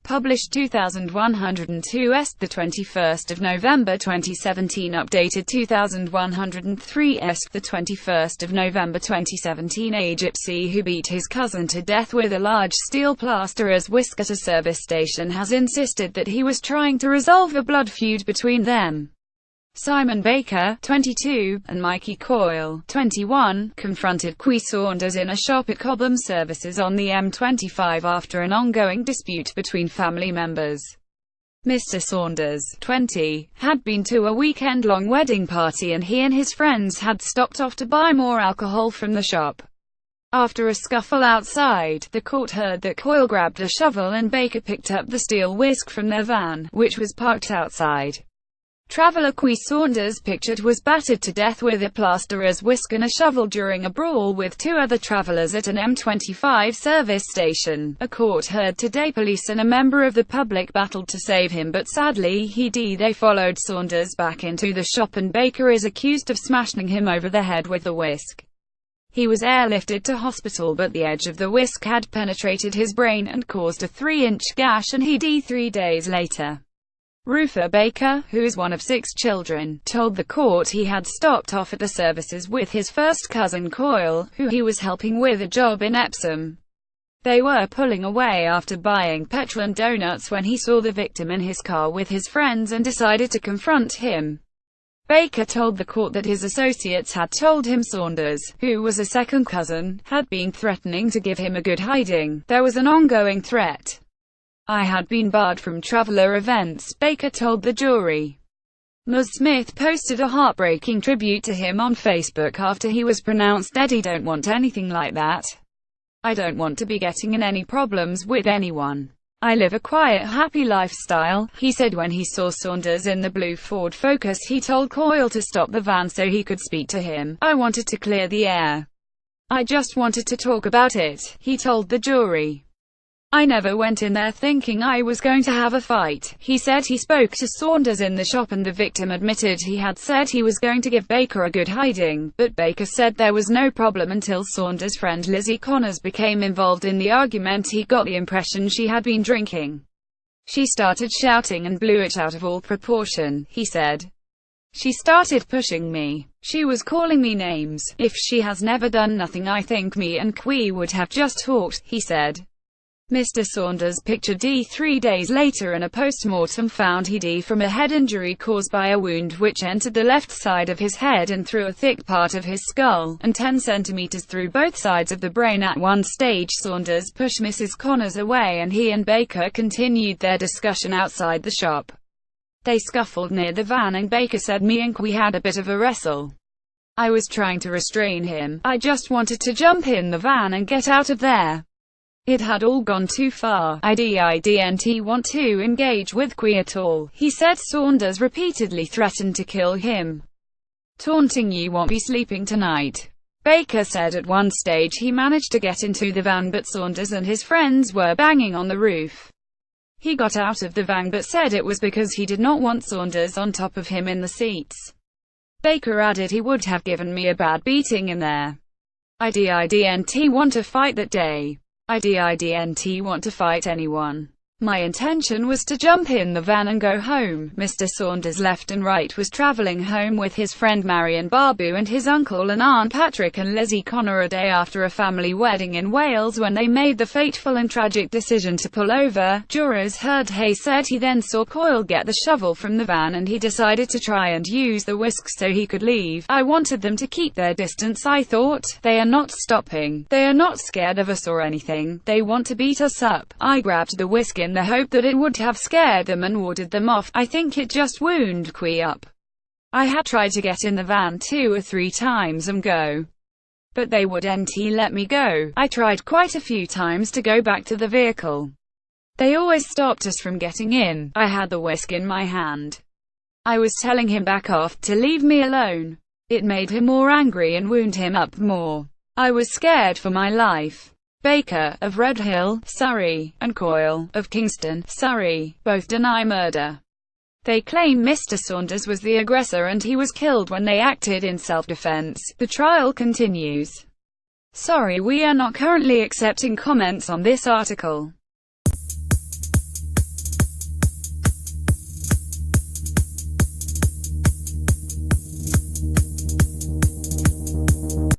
Published 2102 est. 21 November 2017. Updated 2103 est. 21 November 2017. A Gypsy who beat his cousin to death with a large steel plasterer's whisk at a service station has insisted that he was trying to resolve a blood feud between them. Simon Baker, 22, and Mikey Coyle, 21, confronted Qui Saunders in a shop at Cobham Services on the M25 after an ongoing dispute between family members. Mr. Saunders, 20, had been to a weekend-long wedding party and he and his friends had stopped off to buy more alcohol from the shop. After a scuffle outside, the court heard that Coyle grabbed a shovel and Baker picked up the steel whisk from their van, which was parked outside. Traveller Qui Saunders pictured was battered to death with a plasterer's whisk and a shovel during a brawl with two other travellers at an M25 service station. A court heard today police and a member of the public battled to save him, but sadly they followed Saunders back into the shop and Baker is accused of smashing him over the head with the whisk. He was airlifted to hospital, but the edge of the whisk had penetrated his brain and caused a 3-inch gash, and he died 3 days later. Rufus Baker, who is one of 6 children, told the court he had stopped off at the services with his first cousin Coyle, who he was helping with a job in Epsom. They were pulling away after buying petrol and donuts when he saw the victim in his car with his friends and decided to confront him. Baker told the court that his associates had told him Saunders, who was a second cousin, had been threatening to give him a good hiding. There was an ongoing threat. I had been barred from Traveller events, Baker told the jury. Ms. Smith posted a heartbreaking tribute to him on Facebook after he was pronounced dead. "I don't want anything like that. I don't want to be getting in any problems with anyone. I live a quiet, happy lifestyle," he said when he saw Saunders in the blue Ford Focus. He told Coyle to stop the van so he could speak to him. "I wanted to clear the air. I just wanted to talk about it," he told the jury. "I never went in there thinking I was going to have a fight," he said. He spoke to Saunders in the shop and the victim admitted he had said he was going to give Baker a good hiding, but Baker said there was no problem until Saunders' friend Lizzie Connors became involved in the argument. He got the impression she had been drinking. "She started shouting and blew it out of all proportion," he said. "She started pushing me. She was calling me names. If she has never done nothing, I think me and Qui would have just talked," he said. Mr. Saunders pictured 3 days later and a post-mortem found he died from a head injury caused by a wound which entered the left side of his head and through a thick part of his skull, and 10 centimeters through both sides of the brain. At one stage Saunders pushed Mrs. Connors away and he and Baker continued their discussion outside the shop. They scuffled near the van and Baker said, "Me and Qui had a bit of a wrestle. I was trying to restrain him. I just wanted to jump in the van and get out of there. It had all gone too far. I didn't want to engage with Qui at all," he said. Saunders repeatedly threatened to kill him, taunting, "You won't be sleeping tonight." Baker said at one stage he managed to get into the van but Saunders and his friends were banging on the roof. He got out of the van but said it was because he did not want Saunders on top of him in the seats. Baker added, "He would have given me a bad beating in there. I didn't want to fight that day. I didn't want to fight anyone. My intention was to jump in the van and go home." Mr. Saunders' left and right was travelling home with his friend Marion Barbu and his uncle and aunt Patrick and Lizzie Connor a day after a family wedding in Wales when they made the fateful and tragic decision to pull over. Jurors heard Hayes said he then saw Coyle get the shovel from the van and he decided to try and use the whisk so he could leave. "I wanted them to keep their distance. I thought, they are not stopping. They are not scared of us or anything. They want to beat us up. I grabbed the whisk in the hope that it would have scared them and warded them off. I think it just wound Qui up. I had tried to get in the van 2 or 3 times and go, but they wouldn't let me go. I tried quite a few times to go back to the vehicle. They always stopped us from getting in. I had the whisk in my hand. I was telling him back off, to leave me alone. It made him more angry and wound him up more. I was scared for my life." Baker, of Redhill, Surrey, and Coyle, of Kingston, Surrey, both deny murder. They claim Mr. Saunders was the aggressor and he was killed when they acted in self-defense. The trial continues. Sorry, we are not currently accepting comments on this article.